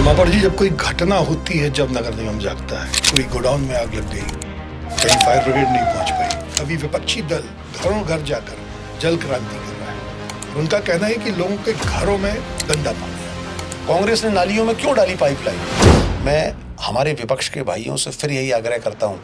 मापड़ जी, जब कोई घटना होती है, जब नगर निगम जागता है, कोई गोडाउन में आग लग गई, कहीं फायर ब्रिगेड नहीं पहुंच पाई, अभी विपक्षी दल घरों घर जाकर जल क्रांति कर रहा है। उनका कहना है कि लोगों के घरों में गंदा पानी है। कांग्रेस ने नालियों में क्यों डाली पाइपलाइन? मैं हमारे विपक्ष के भाइयों से फिर यही आग्रह करता हूं,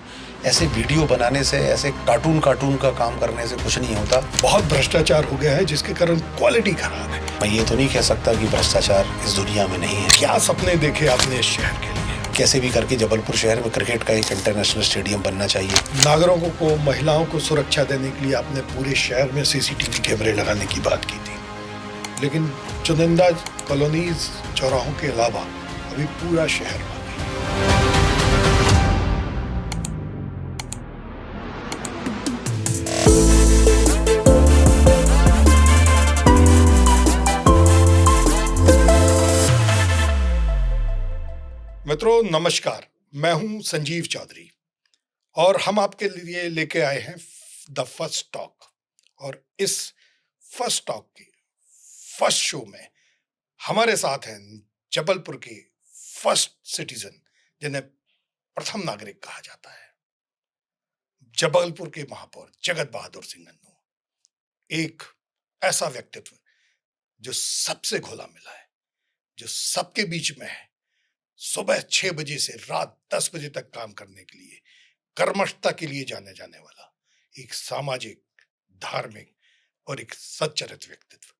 ऐसे वीडियो बनाने से, ऐसे कार्टून का काम करने से कुछ नहीं होता। बहुत भ्रष्टाचार हो गया है, जिसके कारण क्वालिटी खराब है। मैं ये तो नहीं कह सकता कि भ्रष्टाचार इस दुनिया में नहीं है। क्या सपने देखे आपने इस शहर के लिए? कैसे भी करके जबलपुर शहर में क्रिकेट का एक इंटरनेशनल स्टेडियम बनना चाहिए। नागरिकों को, महिलाओं को सुरक्षा देने के लिए आपने पूरे शहर में सीसीटीवी कैमरे लगाने की बात की थी, लेकिन चुनिंदा कॉलोनीज, चौराहों के अलावा अभी पूरा शहर बाकी है। मित्रों नमस्कार, मैं हूं संजीव चौधरी और हम आपके लिए लेके आए हैं द फर्स्ट टॉक। और इस फर्स्ट टॉक के फर्स्ट शो में हमारे साथ हैं जबलपुर के फर्स्ट सिटीजन, जिन्हें प्रथम नागरिक कहा जाता है, जबलपुर के महापौर जगत बहादुर सिंह नन्नू। एक ऐसा व्यक्तित्व जो सबसे घुला मिला है, जो सबके बीच में है, सुबह 6 बजे से रात 10 बजे तक काम करने के लिए, कर्मठता के लिए जाने जाने वाला एक सामाजिक, धार्मिक और एक सच्चरित्र व्यक्तित्व,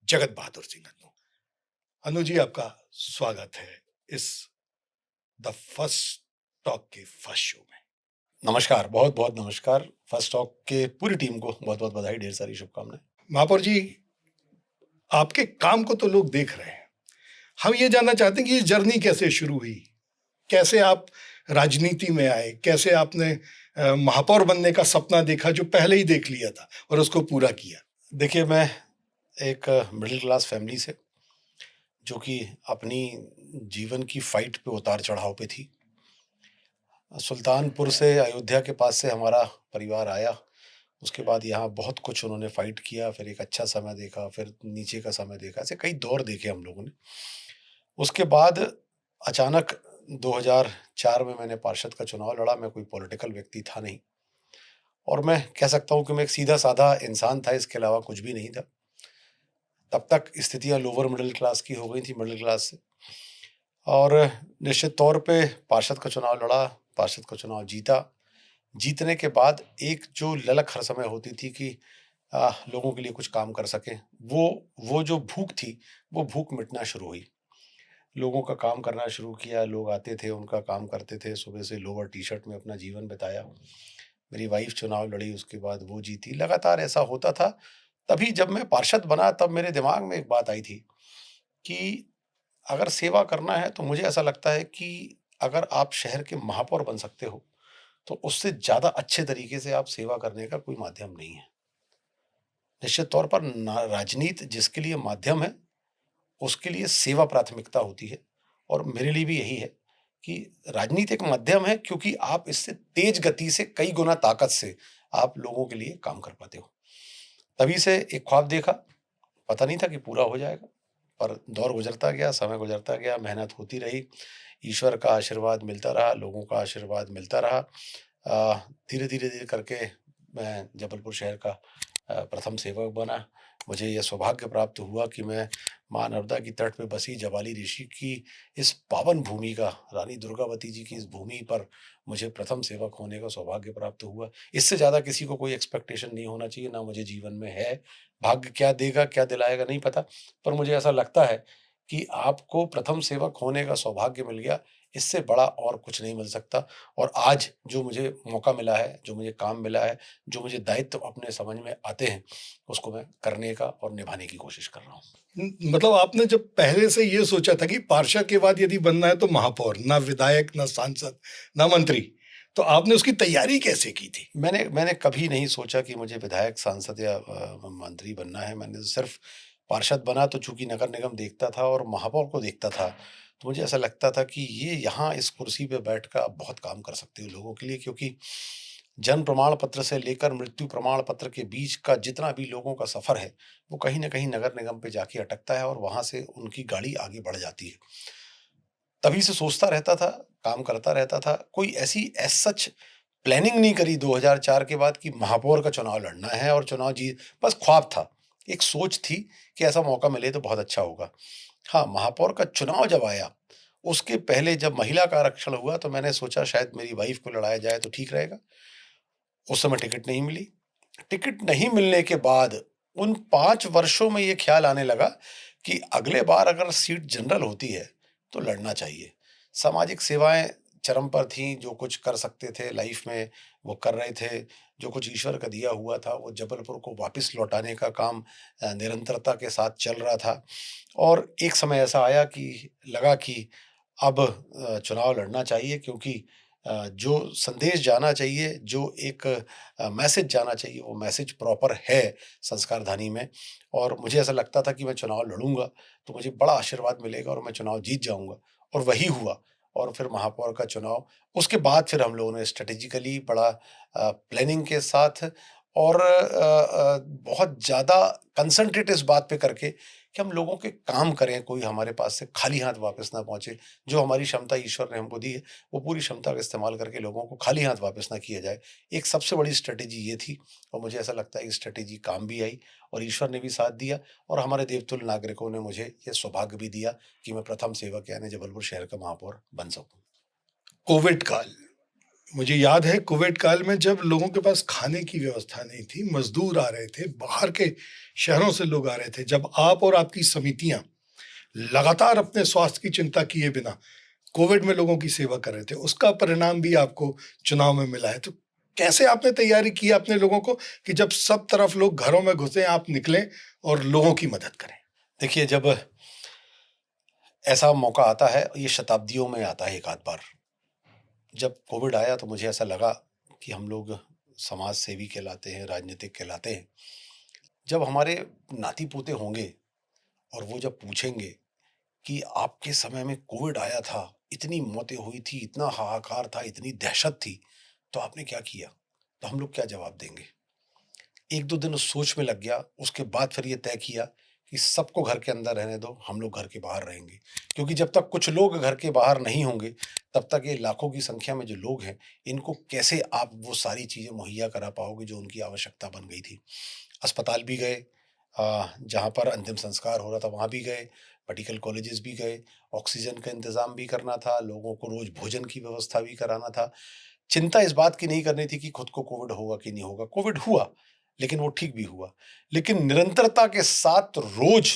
जगत बहादुर सिंह नन्नू। अनु जी, आपका स्वागत है इस द फर्स्ट टॉक के फर्स्ट शो में। नमस्कार, बहुत बहुत नमस्कार। फर्स्ट टॉक के पूरी टीम को बहुत बहुत बधाई, ढेर सारी शुभकामनाएं। महापौर जी, आपके काम को तो लोग देख रहे हैं, हम ये जानना चाहते हैं कि ये जर्नी कैसे शुरू हुई, कैसे आप राजनीति में आए, कैसे आपने महापौर बनने का सपना देखा जो पहले ही देख लिया था और उसको पूरा किया। देखिए, मैं एक मिडिल क्लास फैमिली से, जो कि अपनी जीवन की फाइट पे उतार चढ़ाव पे थी, सुल्तानपुर से अयोध्या के पास से हमारा परिवार आया। उसके बाद यहाँ बहुत कुछ उन्होंने फाइट किया, फिर एक अच्छा समय देखा, फिर नीचे का समय देखा, ऐसे कई दौर देखे हम लोगों ने। उसके बाद अचानक 2004 में मैंने पार्षद का चुनाव लड़ा। मैं कोई पॉलिटिकल व्यक्ति था नहीं, और मैं कह सकता हूँ कि मैं एक सीधा साधा इंसान था, इसके अलावा कुछ भी नहीं था। तब तक स्थितियाँ लोअर मिडिल क्लास की हो गई थी, मिडिल क्लास से। और निश्चित तौर पे पार्षद का चुनाव लड़ा, पार्षद का चुनाव जीता। जीतने के बाद एक जो ललक हर समय होती थी कि लोगों के लिए कुछ काम कर सकें, वो जो भूख थी, वो भूख मिटना शुरू हुई। लोगों का काम करना शुरू किया, लोग आते थे, उनका काम करते थे। सुबह से लोअर टी शर्ट में अपना जीवन बिताया। मेरी वाइफ चुनाव लड़ी, उसके बाद वो जीती, लगातार ऐसा होता था। तभी जब मैं पार्षद बना, तब मेरे दिमाग में एक बात आई थी कि अगर सेवा करना है तो मुझे ऐसा लगता है कि अगर आप शहर के महापौर बन सकते हो, तो उससे ज़्यादा अच्छे तरीके से आप सेवा करने का कोई माध्यम नहीं है। निश्चित तौर पर राजनीति जिसके लिए माध्यम है, उसके लिए सेवा प्राथमिकता होती है। और मेरे लिए भी यही है कि राजनीति एक माध्यम है, क्योंकि आप इससे तेज गति से, कई गुना ताकत से आप लोगों के लिए काम कर पाते हो। तभी से एक ख्वाब देखा, पता नहीं था कि पूरा हो जाएगा, पर दौर गुजरता गया, समय गुजरता गया, मेहनत होती रही, ईश्वर का आशीर्वाद मिलता रहा, लोगों का आशीर्वाद मिलता रहा। धीरे धीरे धीरे करके मैं जबलपुर शहर का प्रथम सेवक बना। मुझे यह सौभाग्य प्राप्त हुआ कि मैं माँ नर्मदा की तट पे बसी जबाली ऋषि की इस पावन भूमि का, रानी दुर्गावती जी की इस भूमि पर मुझे प्रथम सेवक होने का सौभाग्य प्राप्त हुआ। इससे ज़्यादा किसी को कोई एक्सपेक्टेशन नहीं होना चाहिए, ना मुझे जीवन में है। भाग्य क्या देगा, क्या दिलाएगा, नहीं पता, पर मुझे ऐसा लगता है कि आपको प्रथम सेवक होने का सौभाग्य मिल गया, इससे बड़ा और कुछ नहीं मिल सकता। और आज जो मुझे मौका मिला है, जो मुझे काम मिला है, जो मुझे दायित्व अपने समझ में आते हैं, उसको मैं करने का और निभाने की कोशिश कर रहा हूँ। मतलब आपने जब पहले से ये सोचा था कि पार्षद के बाद यदि बनना है तो महापौर, ना विधायक, ना सांसद, ना मंत्री, तो आपने उसकी तैयारी कैसे की थी? मैंने कभी नहीं सोचा कि मुझे विधायक, सांसद या मंत्री बनना है। मैंने तो सिर्फ पार्षद बना, तो चूंकि नगर निगम देखता था और महापौर को देखता था, तो मुझे ऐसा लगता था कि ये यहाँ इस कुर्सी पे बैठकर आप बहुत काम कर सकते हो लोगों के लिए। क्योंकि जन्म प्रमाण पत्र से लेकर मृत्यु प्रमाण पत्र के बीच का जितना भी लोगों का सफर है, वो कहीं ना कहीं नगर निगम पे जाके अटकता है और वहां से उनकी गाड़ी आगे बढ़ जाती है। तभी से सोचता रहता था, काम करता रहता था। कोई ऐसी एज़ सच प्लानिंग नहीं करी 2004 के बाद कि महापौर का चुनाव लड़ना है और चुनाव जीत, बस ख्वाब था। एक सोच थी कि ऐसा मौका मिले तो बहुत अच्छा होगा। हाँ, महापौर का चुनाव जब आया, उसके पहले जब महिला का आरक्षण हुआ तो मैंने सोचा शायद मेरी वाइफ़ को लड़ाया जाए तो ठीक रहेगा। उस समय टिकट नहीं मिली। टिकट नहीं मिलने के बाद उन 5 वर्षों में ये ख़्याल आने लगा कि अगले बार अगर सीट जनरल होती है, तो लड़ना चाहिए। सामाजिक सेवाएँ चरम पर थीं, जो कुछ कर सकते थे लाइफ़ में, वो कर रहे थे। जो कुछ ईश्वर का दिया हुआ था, वो जबलपुर को वापस लौटाने का काम निरंतरता के साथ चल रहा था। और एक समय ऐसा आया कि लगा कि अब चुनाव लड़ना चाहिए, क्योंकि जो संदेश जाना चाहिए, जो एक मैसेज जाना चाहिए, वो मैसेज प्रॉपर है संस्कारधानी में। और मुझे ऐसा लगता था कि मैं चुनाव लड़ूँगा, तो मुझे बड़ा आशीर्वाद मिलेगा और मैं चुनाव जीत जाऊँगा, और वही हुआ। और फिर महापौर का चुनाव, उसके बाद फिर हम लोगों ने स्ट्रैटेजिकली बड़ा प्लानिंग के साथ और बहुत ज़्यादा कंसंट्रेट इस बात पे करके कि हम लोगों के काम करें, कोई हमारे पास से खाली हाथ वापस ना पहुँचे। जो हमारी क्षमता ईश्वर ने हमको दी है, वो पूरी क्षमता का इस्तेमाल करके लोगों को खाली हाथ वापस ना किया जाए। एक सबसे बड़ी स्ट्रैटेजी ये थी, और मुझे ऐसा लगता है ये स्ट्रैटेजी काम भी आई, और ईश्वर ने भी साथ दिया, और हमारे देवतुल्य नागरिकों ने मुझे ये सौभाग्य भी दिया कि मैं प्रथम सेवक यानी जबलपुर शहर का महापौर बन सकूँ। कोविड काल, मुझे याद है कोविड काल में जब लोगों के पास खाने की व्यवस्था नहीं थी, मजदूर आ रहे थे, बाहर के शहरों से लोग आ रहे थे, जब आप और आपकी समितियां लगातार अपने स्वास्थ्य की चिंता किए बिना कोविड में लोगों की सेवा कर रहे थे, उसका परिणाम भी आपको चुनाव में मिला है। तो कैसे आपने तैयारी की अपने लोगों को कि जब सब तरफ लोग घरों में घुसे, आप निकलें और लोगों की मदद करें? देखिए, जब ऐसा मौका आता है, ये शताब्दियों में आता है एक आध बार। जब कोविड आया तो मुझे ऐसा लगा कि हम लोग समाज सेवी कहलाते हैं, राजनीतिक कहलाते हैं। जब हमारे नाती-पोते होंगे और वो जब पूछेंगे कि आपके समय में कोविड आया था, इतनी मौतें हुई थी, इतना हाहाकार था, इतनी दहशत थी, तो आपने क्या किया? तो हम लोग क्या जवाब देंगे? 1-2 दिन उस सोच में लग गया, उसके बाद फिर ये तय किया कि सबको घर के अंदर रहने दो, हम लोग घर के बाहर रहेंगे। क्योंकि जब तक कुछ लोग घर के बाहर नहीं होंगे, तब तक ये लाखों की संख्या में जो लोग हैं, इनको कैसे आप वो सारी चीज़ें मुहैया करा पाओगे जो उनकी आवश्यकता बन गई थी। अस्पताल भी गए, जहाँ पर अंतिम संस्कार हो रहा था वहाँ भी गए, मेडिकल कॉलेजेस भी गए, ऑक्सीजन का इंतज़ाम भी करना था, लोगों को रोज़ भोजन की व्यवस्था भी कराना था। चिंता इस बात की नहीं करनी थी कि खुद को कोविड होगा कि नहीं होगा। कोविड हुआ, लेकिन वो ठीक भी हुआ। लेकिन निरंतरता के साथ रोज़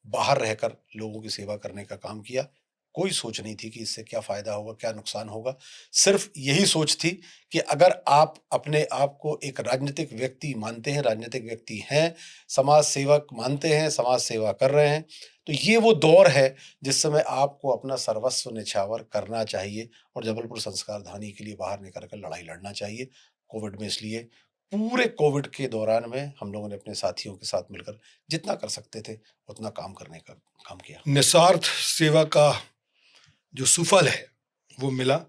बाहर रहकर लोगों की सेवा करने का काम किया। कोई सोच नहीं थी कि इससे क्या फ़ायदा होगा, क्या नुकसान होगा। सिर्फ़ यही सोच थी कि अगर आप अपने आप को एक राजनीतिक व्यक्ति मानते हैं, राजनीतिक व्यक्ति हैं, समाज सेवक मानते हैं, समाज सेवा कर रहे हैं, तो ये वो दौर है जिस समय आपको अपना सर्वस्व न्यौछावर करना चाहिए और जबलपुर संस्कारधानी के लिए बाहर निकल कर लड़ाई लड़ना चाहिए। कोविड में इसलिए पूरे कोविड के दौरान में हम लोगों ने अपने साथियों के साथ मिलकर जितना कर सकते थे, उतना काम करने का काम किया। निस्वार्थ सेवा का जो सुफल है, वो मिला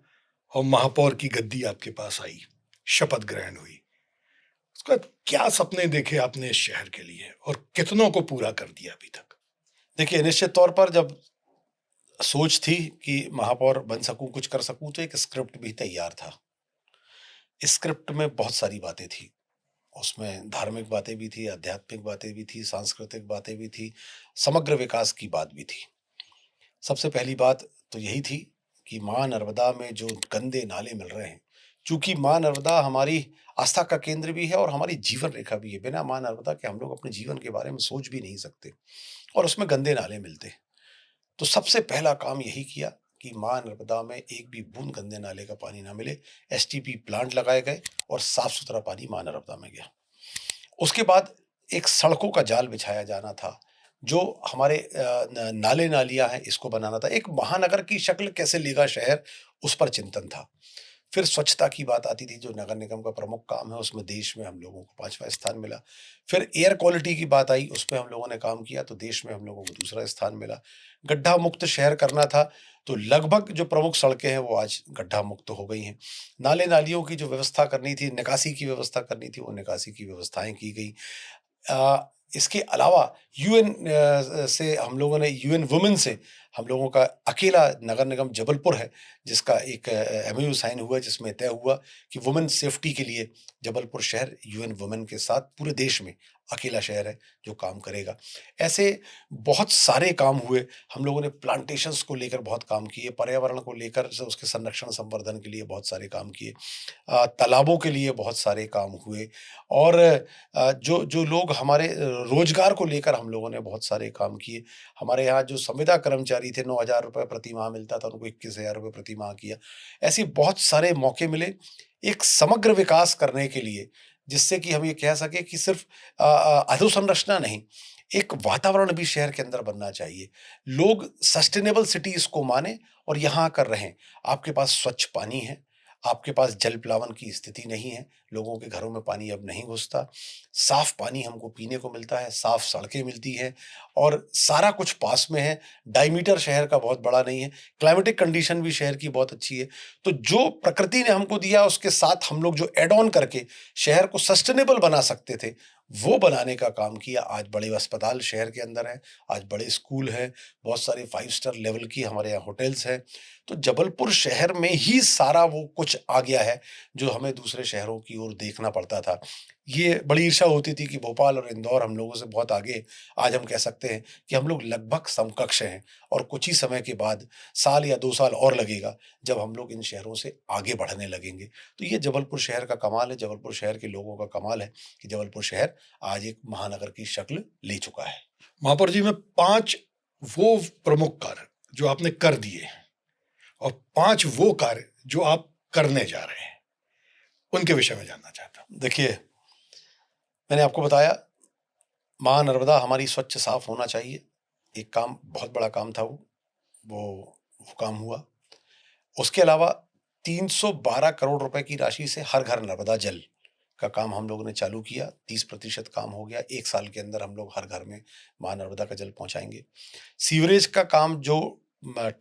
और महापौर की गद्दी आपके पास आई, शपथ ग्रहण हुई। उसके बाद क्या सपने देखे आपने इस शहर के लिए और कितनों को पूरा कर दिया अभी तक? देखिए, निश्चित तौर पर जब सोच थी कि महापौर बन सकूँ, कुछ कर सकूँ, तो एक स्क्रिप्ट भी तैयार था। स्क्रिप्ट में बहुत सारी बातें थी। उसमें धार्मिक बातें भी थी, आध्यात्मिक बातें भी थी, सांस्कृतिक बातें भी थी, समग्र विकास की बात भी थी। सबसे पहली बात तो यही थी कि माँ नर्मदा में जो गंदे नाले मिल रहे हैं, चूँकि माँ नर्मदा हमारी आस्था का केंद्र भी है और हमारी जीवन रेखा भी है। बिना माँ नर्मदा के हम लोग अपने जीवन के बारे में सोच भी नहीं सकते, और उसमें गंदे नाले मिलते हैं। तो सबसे पहला काम यही किया कि माँ नर्मदा में एक भी बूंद गंदे नाले का पानी ना मिले। एसटीपी प्लांट लगाए गए और साफ-सुथरा पानी माँ नर्मदा में गया। उसके बाद एक सड़कों का जाल बिछाया जाना था, जो हमारे नाले-नालियाँ हैं, इसको बनाना था। एक महानगर की शक्ल कैसे लेगा शहर, उस पर चिंतन था। फिर स्वच्छता की बात आती थी, जो नगर निगम का प्रमुख काम है, उसमें देश में हम लोगों को 5वां स्थान मिला। फिर एयर क्वालिटी की बात आई, उसपे हम लोगों ने काम किया, तो देश में हम लोगों को दूसरा स्थान मिला। गड्ढा मुक्त शहर करना था, तो लगभग जो प्रमुख सड़कें हैं, वो आज गड्ढा मुक्त हो गई हैं। नाले-नालियों की जो व्यवस्था करनी थी, निकासी की व्यवस्था करनी थी, वो निकासी की व्यवस्थाएँ की गई। इसके अलावा यूएन से हम लोगों ने यूएन वुमेन से हम लोगों का अकेला नगर निगम जबलपुर है जिसका एक एमओयू साइन हुआ जिसमें तय हुआ कि वुमेन सेफ्टी के लिए जबलपुर शहर यूएन वुमेन के साथ पूरे देश में अकेला शहर है जो काम करेगा। ऐसे बहुत सारे काम हुए। हम लोगों ने प्लांटेशंस को लेकर बहुत काम किए, पर्यावरण को लेकर उसके संरक्षण संवर्धन के लिए बहुत सारे काम किए, तालाबों के लिए बहुत सारे काम हुए और जो जो लोग हमारे रोजगार को लेकर हम लोगों ने बहुत सारे काम किए। हमारे यहाँ जो संविदा कर्मचारी थे, 9,000 रुपये प्रति माह मिलता था, उनको 21,000 रुपये प्रति माह किया। ऐसे बहुत सारे मौके मिले एक समग्र विकास करने के लिए, जिससे कि हम ये कह सकें कि सिर्फ अधोसंरचना नहीं, एक वातावरण भी शहर के अंदर बनना चाहिए। लोग सस्टेनेबल सिटीज़ को मानें और यहाँ आकर रहें। आपके पास स्वच्छ पानी है, आपके पास जल प्लावन की स्थिति नहीं है, लोगों के घरों में पानी अब नहीं घुसता, साफ पानी हमको पीने को मिलता है, साफ सड़कें मिलती हैं और सारा कुछ पास में है। डायमीटर शहर का बहुत बड़ा नहीं है, क्लाइमेटिक कंडीशन भी शहर की बहुत अच्छी है। तो जो प्रकृति ने हमको दिया उसके साथ हम लोग जो ऐड ऑन करके शहर को सस्टेनेबल बना सकते थे, वो बनाने का काम किया। आज बड़े अस्पताल शहर के अंदर हैं, आज बड़े स्कूल हैं, बहुत सारे 5 स्टार लेवल की हमारे यहाँ होटल्स हैं। तो जबलपुर शहर में ही सारा वो कुछ आ गया है जो हमें दूसरे शहरों की ओर देखना पड़ता था। ये बड़ी ईर्ष्या होती थी कि भोपाल और इंदौर हम लोगों से बहुत आगे। आज हम कह सकते हैं कि हम लोग लगभग समकक्ष हैं और कुछ ही समय के बाद साल या 2 साल और लगेगा जब हम लोग इन शहरों से आगे बढ़ने लगेंगे। तो ये जबलपुर शहर का कमाल है, जबलपुर शहर के लोगों का कमाल है कि जबलपुर शहर आज एक महानगर की शक्ल ले चुका है। महापौर जी, मैं 5 वो प्रमुख कार्य जो आपने कर दिए हैं और 5 वो कार्य जो आप करने जा रहे हैं, उनके विषय में जानना चाहता हूँ। देखिए, मैंने आपको बताया महानर्मदा हमारी स्वच्छ साफ होना चाहिए। एक काम, बहुत बड़ा काम था वो काम हुआ। उसके अलावा 312 करोड़ रुपए की राशि से हर घर नर्मदा जल का काम हम लोगों ने चालू किया। 30% काम हो गया। 1 साल के अंदर हम लोग हर घर में माँ नर्मदा का जल पहुँचाएँगे। सीवरेज का काम जो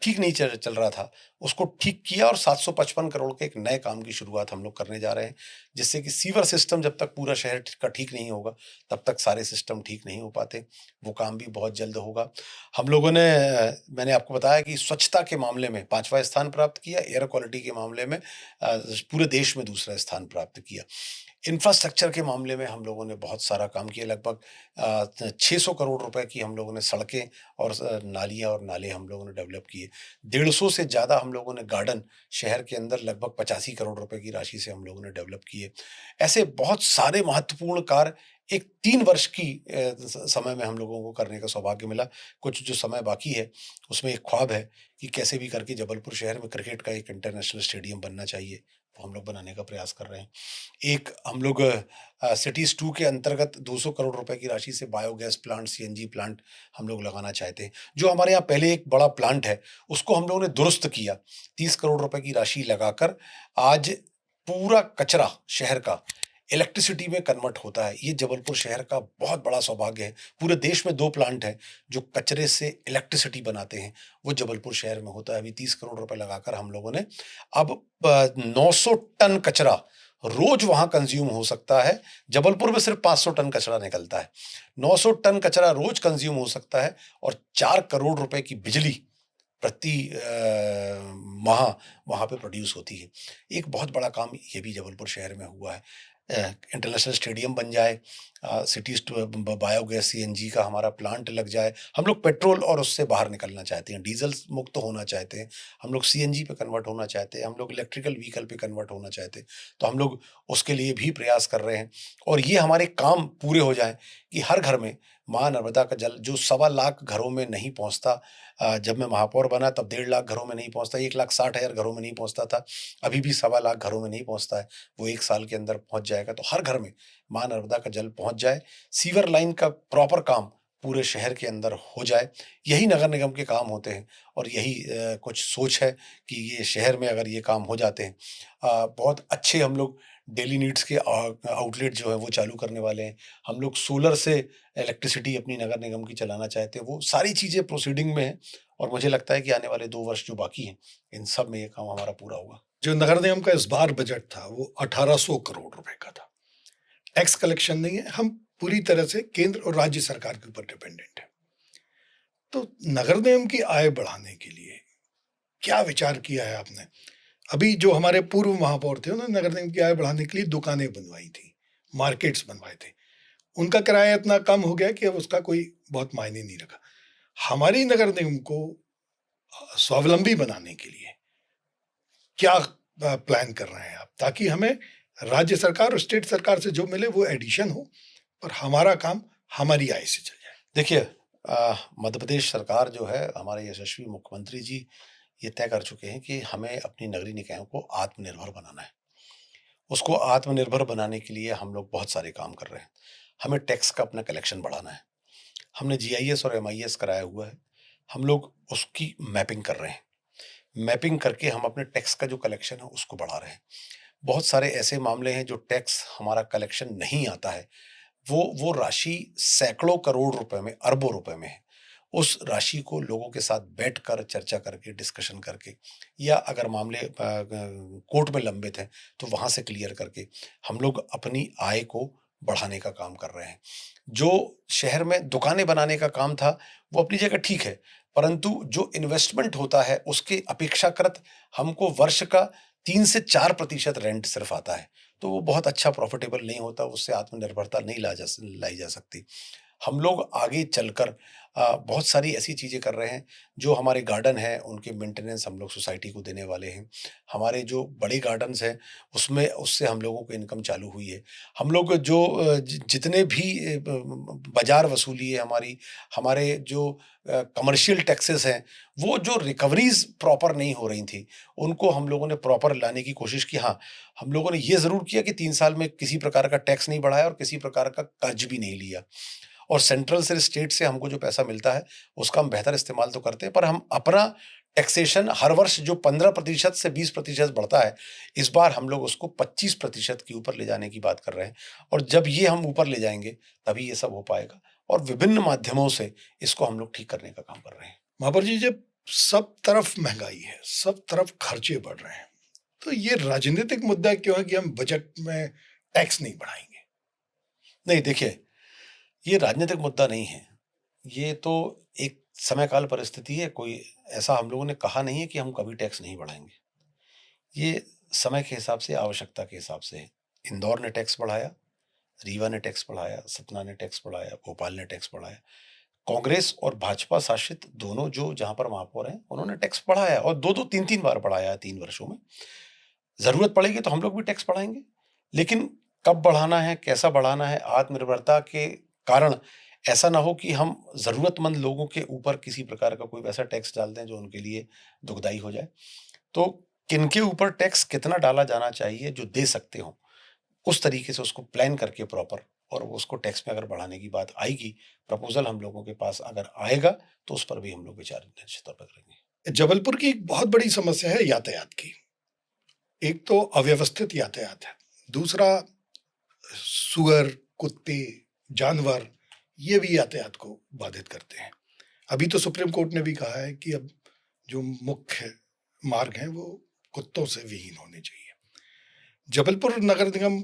ठीक नहीं चल रहा था, उसको ठीक किया और 755 करोड़ के एक नए काम की शुरुआत हम लोग करने जा रहे हैं, जिससे कि सीवर सिस्टम जब तक पूरा शहर का ठीक नहीं होगा, तब तक सारे सिस्टम ठीक नहीं हो पाते। वो काम भी बहुत जल्द होगा। हम लोगों ने मैंने आपको बताया कि स्वच्छता के मामले में 5वां स्थान प्राप्त किया, एयर क्वालिटी के मामले में पूरे देश में दूसरा स्थान प्राप्त किया। इंफ्रास्ट्रक्चर के मामले में हम लोगों ने बहुत सारा काम किया। लगभग 600 करोड़ रुपए की हम लोगों ने सड़कें और नालियाँ और नाले हम लोगों ने डेवलप किए। 150 से ज़्यादा हम लोगों ने गार्डन शहर के अंदर लगभग 85 करोड़ रुपए की राशि से हम लोगों ने डेवलप किए। ऐसे बहुत सारे महत्वपूर्ण कार्य एक 3 वर्ष की समय में हम लोगों को करने का सौभाग्य मिला। कुछ जो समय बाकी है, उसमें एक ख्वाब है कि कैसे भी करके जबलपुर शहर में क्रिकेट का एक इंटरनेशनल स्टेडियम बनना चाहिए। वो हम लोग बनाने का प्रयास कर रहे हैं। एक हम लोग सिटीज़ 2 के अंतर्गत 200 करोड़ रुपए की राशि से बायोगैस प्लांट, सीएनजी प्लांट हम लोग लगाना चाहते हैं। जो हमारे यहाँ पहले एक बड़ा प्लांट है, उसको हम लोगों ने दुरुस्त किया। 30 करोड़ रुपए की राशि लगाकर आज पूरा कचरा शहर का इलेक्ट्रिसिटी में कन्वर्ट होता है। ये जबलपुर शहर का बहुत बड़ा सौभाग्य है। पूरे देश में 2 प्लांट हैं जो कचरे से इलेक्ट्रिसिटी बनाते हैं, वो जबलपुर शहर में होता है। अभी 30 करोड़ रुपए लगाकर हम लोगों ने अब 900 टन कचरा रोज वहां कंज्यूम हो सकता है। जबलपुर में सिर्फ 500 टन कचरा निकलता है। 900 टन कचरा रोज कंज्यूम हो सकता है और 4 करोड़ रुपए की बिजली प्रति माह वहाँ पे प्रोड्यूस होती है। एक बहुत बड़ा काम ये भी जबलपुर शहर में हुआ है। इंटरनेशनल स्टेडियम बन जाए, सिटीज़ टू बायोगैस सीएनजी का हमारा प्लांट लग जाए। हम लोग पेट्रोल और उससे बाहर निकलना चाहते हैं, डीजल मुक्त होना चाहते हैं, हम लोग सीएनजी पे कन्वर्ट होना चाहते हैं, हम लोग इलेक्ट्रिकल व्हीकल पे कन्वर्ट होना चाहते हैं। तो हम लोग उसके लिए भी प्रयास कर रहे हैं और ये हमारे काम पूरे हो जाएँ कि हर घर में माँ नर्मदा का जल जो 1.25 लाख घरों में नहीं पहुँचता, जब मैं महापौर बना तब 1.5 लाख घरों में नहीं पहुँचता, 1,60,000 घरों में नहीं पहुँचता था, अभी भी 1.25 लाख घरों में नहीं पहुँचता है। वो 1 साल के अंदर पहुँच जाएगा। तो हर घर में माँ नर्मदा का जल पहुँच जाए, सीवर लाइन का प्रॉपर काम पूरे शहर के अंदर हो जाए। यही नगर निगम के काम होते हैं और यही कुछ सोच है कि ये शहर में अगर ये काम हो जाते हैं, बहुत अच्छे हम लोग डेली नीड्स के आउटलेट जो है वो चालू करने वाले हैं। हम लोग सोलर से इलेक्ट्रिसिटी अपनी नगर निगम की चलाना चाहते हैं। वो सारी चीज़ें प्रोसीडिंग में हैं और मुझे लगता है कि आने वाले 2 वर्ष जो बाकी हैं, इन सब में ये काम हमारा पूरा होगा। जो नगर निगम का इस बार बजट था, वो 1800 करोड़ रुपए का था। टैक्स कलेक्शन नहीं है, हम पूरी तरह से केंद्र और राज्य सरकार के ऊपर डिपेंडेंट है। तो नगर निगम की आय बढ़ाने के लिए क्या विचार किया है आपने? अभी जो हमारे पूर्व महापौर थे, उन्होंने नगर निगम की आय बढ़ाने के लिए दुकानें बनवाई थी, मार्केट्स बनवाए थे। उनका किराया इतना कम हो गया कि अब उसका कोई बहुत मायने नहीं रखा। हमारी नगर निगम को स्वावलंबी बनाने के लिए क्या प्लान कर रहे हैं आप, ताकि हमें राज्य सरकार और स्टेट सरकार से जो मिले वो एडिशन हो, पर हमारा काम हमारी आय से चल जाए? देखिए, मध्य प्रदेश सरकार जो है, हमारे यशस्वी मुख्यमंत्री जी ये तय कर चुके हैं कि हमें अपनी नगरीय निकायों को आत्मनिर्भर बनाना है। उसको आत्मनिर्भर बनाने के लिए हम लोग बहुत सारे काम कर रहे हैं। हमें टैक्स का अपना कलेक्शन बढ़ाना है। हमने जीआईएस और एमआईएस कराया हुआ है। हम लोग उसकी मैपिंग कर रहे हैं। मैपिंग करके हम अपने टैक्स का जो कलेक्शन है उसको बढ़ा रहे हैं। बहुत सारे ऐसे मामले हैं जो टैक्स हमारा कलेक्शन नहीं आता है। वो राशि सैकड़ों करोड़ रुपए में, अरबों रुपए में है। उस राशि को लोगों के साथ बैठकर चर्चा करके, डिस्कशन करके, या अगर मामले कोर्ट में लंबित हैं तो वहाँ से क्लियर करके हम लोग अपनी आय को बढ़ाने का काम कर रहे हैं। जो शहर में दुकानें बनाने का काम था वो अपनी जगह ठीक है, परंतु जो इन्वेस्टमेंट होता है उसके अपेक्षाकृत हमको वर्ष का 3 से 4% रेंट सिर्फ आता है। तो वो बहुत अच्छा प्रॉफिटेबल नहीं होता, उससे आत्मनिर्भरता नहीं लाई जा सकती। हम लोग आगे चलकर बहुत सारी ऐसी चीज़ें कर रहे हैं। जो हमारे गार्डन हैं उनके मेंटेनेंस हम लोग सोसाइटी को देने वाले हैं। हमारे जो बड़े गार्डन्स हैं उसमें उससे हम लोगों को इनकम चालू हुई है। हम लोग जो जितने भी बाजार वसूली है हमारी, हमारे जो कमर्शियल टैक्सेस हैं, वो जो रिकवरीज प्रॉपर नहीं हो रही थी, उनको हम लोगों ने प्रॉपर लाने की कोशिश की। हाँ, हम लोगों ने ये ज़रूर किया कि 3 साल में किसी प्रकार का टैक्स नहीं बढ़ाया और किसी प्रकार का कर्ज भी नहीं लिया। और सेंट्रल से, स्टेट से हमको जो पैसा मिलता है उसका हम बेहतर इस्तेमाल तो करते हैं, पर हम अपना टैक्सेशन हर वर्ष जो 15% से 20% बढ़ता है, इस बार हम लोग उसको 25% के ऊपर ले जाने की बात कर रहे हैं। और जब ये हम ऊपर ले जाएंगे तभी ये सब हो पाएगा, और विभिन्न माध्यमों से इसको हम लोग ठीक करने का काम कर रहे हैं। महापौर जी, जब सब तरफ महंगाई है, सब तरफ खर्चे बढ़ रहे हैं, तो ये राजनीतिक मुद्दा क्यों है कि हम बजट में टैक्स नहीं बढ़ाएंगे? नहीं, देखिए, ये राजनीतिक मुद्दा नहीं है। ये तो एक समय काल परिस्थिति है। कोई ऐसा हम लोगों ने कहा नहीं है कि हम कभी टैक्स नहीं बढ़ाएंगे। ये समय के हिसाब से, आवश्यकता के हिसाब से है। इंदौर ने टैक्स बढ़ाया, रीवा ने टैक्स बढ़ाया, सतना ने टैक्स बढ़ाया, भोपाल ने टैक्स बढ़ाया। कांग्रेस और भाजपा शासित दोनों जो जहां पर महापौर हैं उन्होंने टैक्स बढ़ाया, और 2-2, 3-3 बार बढ़ाया है 3 वर्षों में। जरूरत पड़ेगी तो हम लोग भी टैक्स बढ़ाएंगे, लेकिन कब बढ़ाना है, कैसा बढ़ाना है, आत्मनिर्भरता के कारण ऐसा ना हो कि हम जरूरतमंद लोगों के ऊपर किसी प्रकार का कोई वैसा टैक्स डाल दें जो उनके लिए दुखदाई हो जाए। तो किनके ऊपर टैक्स कितना डाला जाना चाहिए, जो दे सकते हो उस तरीके से उसको प्लान करके प्रॉपर, और उसको टैक्स में अगर बढ़ाने की बात आएगी, प्रपोजल हम लोगों के पास अगर आएगा, तो उस पर भी हम लोग विचार निश्चित तौर पर करेंगे। जबलपुर की एक बहुत बड़ी समस्या है यातायात की। एक तो अव्यवस्थित यातायात है, दूसरा सुअर, कुत्ते, जानवर, ये भी यातायात को बाधित करते हैं। अभी तो सुप्रीम कोर्ट ने भी कहा है कि अब जो मुख्य मार्ग हैं वो कुत्तों से विहीन होने चाहिए। जबलपुर नगर निगम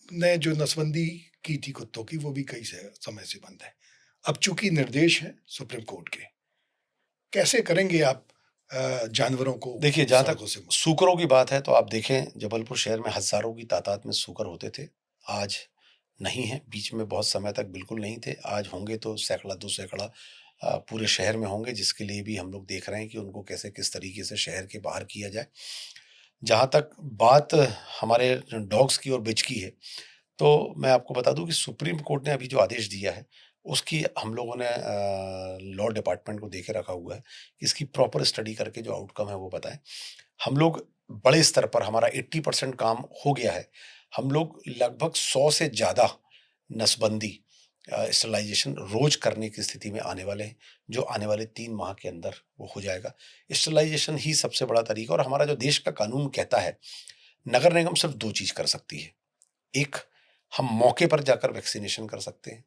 ने जो नसबंदी की थी कुत्तों की, वो भी कई समय से बंद है। अब चूंकि निर्देश है सुप्रीम कोर्ट के, कैसे करेंगे आप जानवरों को देखिए, जहाँ तक सड़कों से मुक्त? सूकरों की बात है तो आप देखें, जबलपुर शहर में हज़ारों की तादाद में सूकर होते थे। आज नहीं हैं, बीच में बहुत समय तक बिल्कुल नहीं थे। आज होंगे तो सैकड़ा, 2 सैकड़ा पूरे शहर में होंगे, जिसके लिए भी हम लोग देख रहे हैं कि उनको कैसे, किस तरीके से शहर के बाहर किया जाए। जहाँ तक बात हमारे डॉग्स की और बिच की है, तो मैं आपको बता दूँ कि सुप्रीम कोर्ट ने अभी जो आदेश दिया है, उसकी हम लोगों ने लॉ डिपार्टमेंट को दे के रखा हुआ है कि इसकी प्रॉपर स्टडी करके जो आउटकम है वो बताएँ। हम लोग बड़े स्तर पर, हमारा 80% काम हो गया है। हम लोग लगभग 100 से ज़्यादा नसबंदी, स्टरलाइज़ेशन रोज़ करने की स्थिति में आने वाले हैं, जो आने वाले 3 माह के अंदर वो हो जाएगा। स्टरलाइज़ेशन ही सबसे बड़ा तरीका, और हमारा जो देश का कानून कहता है, नगर निगम सिर्फ़ 2 चीज़ कर सकती है। एक, हम मौके पर जाकर वैक्सीनेशन कर सकते हैं।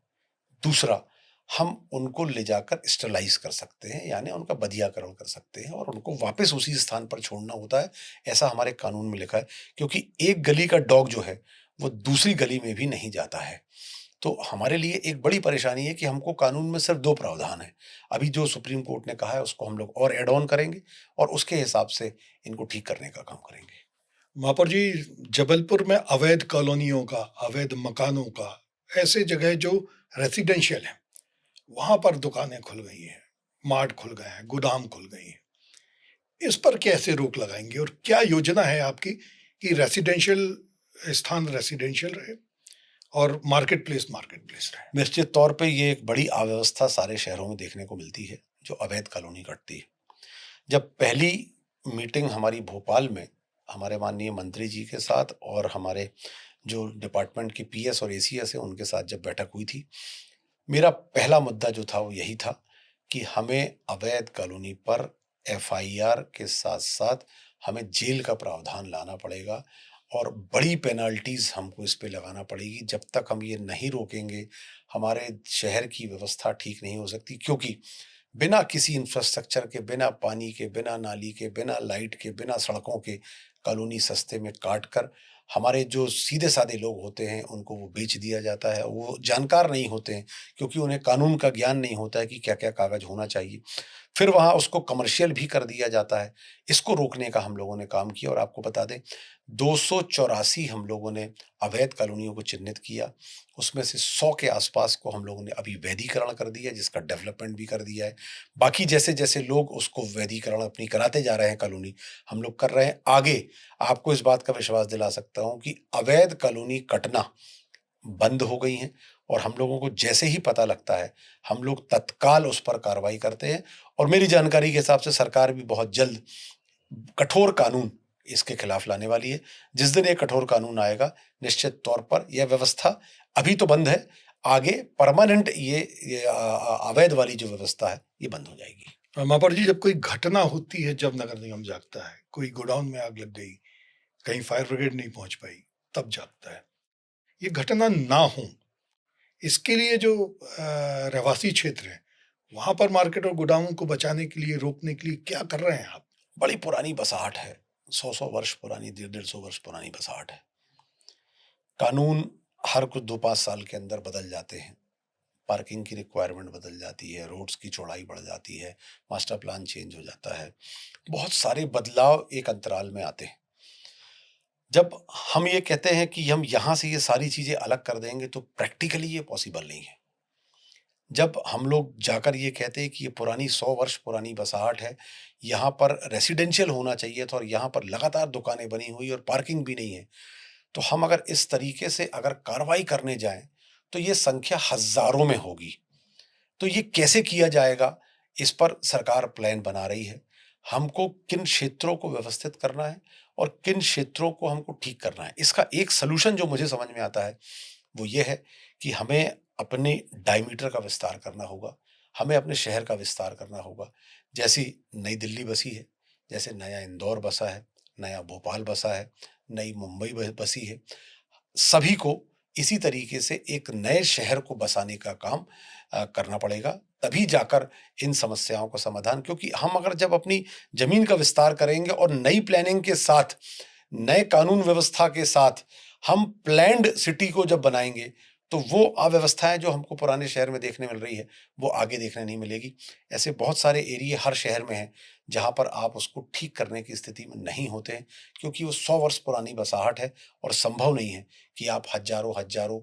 दूसरा, हम उनको ले जाकर स्टरलाइज़ कर सकते हैं, यानी उनका बधियाकरण कर सकते हैं, और उनको वापस उसी स्थान पर छोड़ना होता है। ऐसा हमारे कानून में लिखा है, क्योंकि एक गली का डॉग जो है, वो दूसरी गली में भी नहीं जाता है। तो हमारे लिए एक बड़ी परेशानी है कि हमको कानून में सिर्फ 2 प्रावधान हैं। अभी जो सुप्रीम कोर्ट ने कहा है उसको हम लोग और ऐड ऑन करेंगे और उसके हिसाब से इनको ठीक करने का काम करेंगे। महापौर जी, जबलपुर में अवैध कॉलोनियों का, अवैध मकानों का, ऐसे जगह जो रेसिडेंशियल है, वहां पर दुकानें खुल गई हैं, मार्ट खुल गए हैं, गोदाम खुल गई हैं। इस पर कैसे रोक लगाएंगे और क्या योजना है आपकी कि रेसिडेंशियल स्थान रेसिडेंशियल रहे और मार्केट प्लेस रहे? निश्चित तौर पे ये एक बड़ी अव्यवस्था सारे शहरों में देखने को मिलती है, जो अवैध कॉलोनी कटती है। जब पहली मीटिंग हमारी भोपाल में हमारे माननीय मंत्री जी के साथ और हमारे जो डिपार्टमेंट के पीएस और एसीएस है उनके साथ जब बैठक हुई थी, मेरा पहला मुद्दा जो था वो यही था कि हमें अवैध कॉलोनी पर एफआईआर के साथ-साथ हमें जेल का प्रावधान लाना पड़ेगा और बड़ी पेनल्टीज़ हमको इस पे लगाना पड़ेगी। जब तक हम ये नहीं रोकेंगे, हमारे शहर की व्यवस्था ठीक नहीं हो सकती, क्योंकि बिना किसी इंफ्रास्ट्रक्चर के, बिना पानी के, बिना नाली के, बिना लाइट के, बिना सड़कों के कॉलोनी सस्ते में काट कर हमारे जो सीधे-साधे लोग होते हैं उनको वो बेच दिया जाता है। वो जानकार नहीं होते हैं, क्योंकि उन्हें कानून का ज्ञान नहीं होता है कि क्या-क्या कागज़ होना चाहिए। फिर वहाँ उसको कमर्शियल भी कर दिया जाता है। इसको रोकने का हम लोगों ने काम किया और आपको बता दें 284 हम लोगों ने अवैध कॉलोनियों को चिन्हित किया। उसमें से 100 के आसपास को हम लोगों ने अभी वैधीकरण कर दिया है, जिसका डेवलपमेंट भी कर दिया है। बाकी जैसे-जैसे लोग उसको वैधीकरण अपनी कराते जा रहे हैं कॉलोनी, हम लोग कर रहे हैं। आगे आपको इस बात का विश्वास दिला सकता हूँ कि अवैध कॉलोनी कटना बंद हो गई हैं और हम लोगों को जैसे ही पता लगता है, हम लोग तत्काल उस पर कार्रवाई करते हैं और मेरी जानकारी के हिसाब से सरकार भी बहुत जल्द कठोर कानून इसके खिलाफ लाने वाली है। जिस दिन ये कठोर कानून आएगा, निश्चित तौर पर यह व्यवस्था अभी तो बंद है, आगे परमानेंट ये अवैध वाली जो व्यवस्था है, ये बंद हो जाएगी। महापौर जी, जब कोई घटना होती है, जब नगर निगम जागता है, कोई गोडाउन में आग लग गई, कहीं फायर ब्रिगेड नहीं पहुंच पाई, तब जागता है। ये घटना ना हो, इसके लिए जो रहवासी क्षेत्र है, वहां पर मार्केट और गोडाउन को बचाने के लिए, रोकने के लिए क्या कर रहे हैं आप? बड़ी पुरानी बसाहट है, 100-100 वर्ष पुरानी, 150-150 वर्ष पुरानी बसाहट है। कानून हर कुछ 2-5 साल के अंदर बदल जाते हैं। पार्किंग की रिक्वायरमेंट बदल जाती है, रोड्स की चौड़ाई बढ़ जाती है, मास्टर प्लान चेंज हो जाता है। बहुत सारे बदलाव एक अंतराल में आते हैं। जब हम ये कहते हैं कि हम यहाँ से ये सारी चीज़ें अलग कर देंगे तो प्रैक्टिकली ये पॉसिबल नहीं है। जब हम लोग जाकर ये कहते हैं कि ये पुरानी 100 वर्ष पुरानी बसाहट है, यहाँ पर रेसिडेंशियल होना चाहिए था और यहाँ पर लगातार दुकानें बनी हुई और पार्किंग भी नहीं है। तो हम अगर इस तरीके से अगर कार्रवाई करने जाएँ, तो ये संख्या हज़ारों में होगी। तो ये कैसे किया जाएगा, इस पर सरकार प्लान बना रही है। हमको किन क्षेत्रों को व्यवस्थित करना है और किन क्षेत्रों को हमको ठीक करना है। इसका एक सॉल्यूशन जो मुझे समझ में आता है, वो ये है कि हमें अपने डायमीटर का विस्तार करना होगा। हमें अपने शहर का विस्तार करना होगा। जैसी नई दिल्ली बसी है, जैसे नया इंदौर बसा है, नया भोपाल बसा है, नई मुंबई बसी है। सभी को इसी तरीके से एक नए शहर को बसाने का काम करना पड़ेगा, तभी जाकर इन समस्याओं का समाधान, क्योंकि हम अगर जब अपनी ज़मीन का विस्तार करेंगे और नई प्लानिंग के साथ, नए कानून व्यवस्था के साथ हम प्लैन्ड सिटी को जब बनाएँगे, तो वो अव्यवस्थाएँ जो हमको पुराने शहर में देखने मिल रही है, वो आगे देखने नहीं मिलेगी। ऐसे बहुत सारे एरिये हर शहर में हैं, जहाँ पर आप उसको ठीक करने की स्थिति में नहीं होते हैं, क्योंकि वो 100 वर्ष पुरानी बसाहट है और संभव नहीं है कि आप हज़ारों-हज़ारों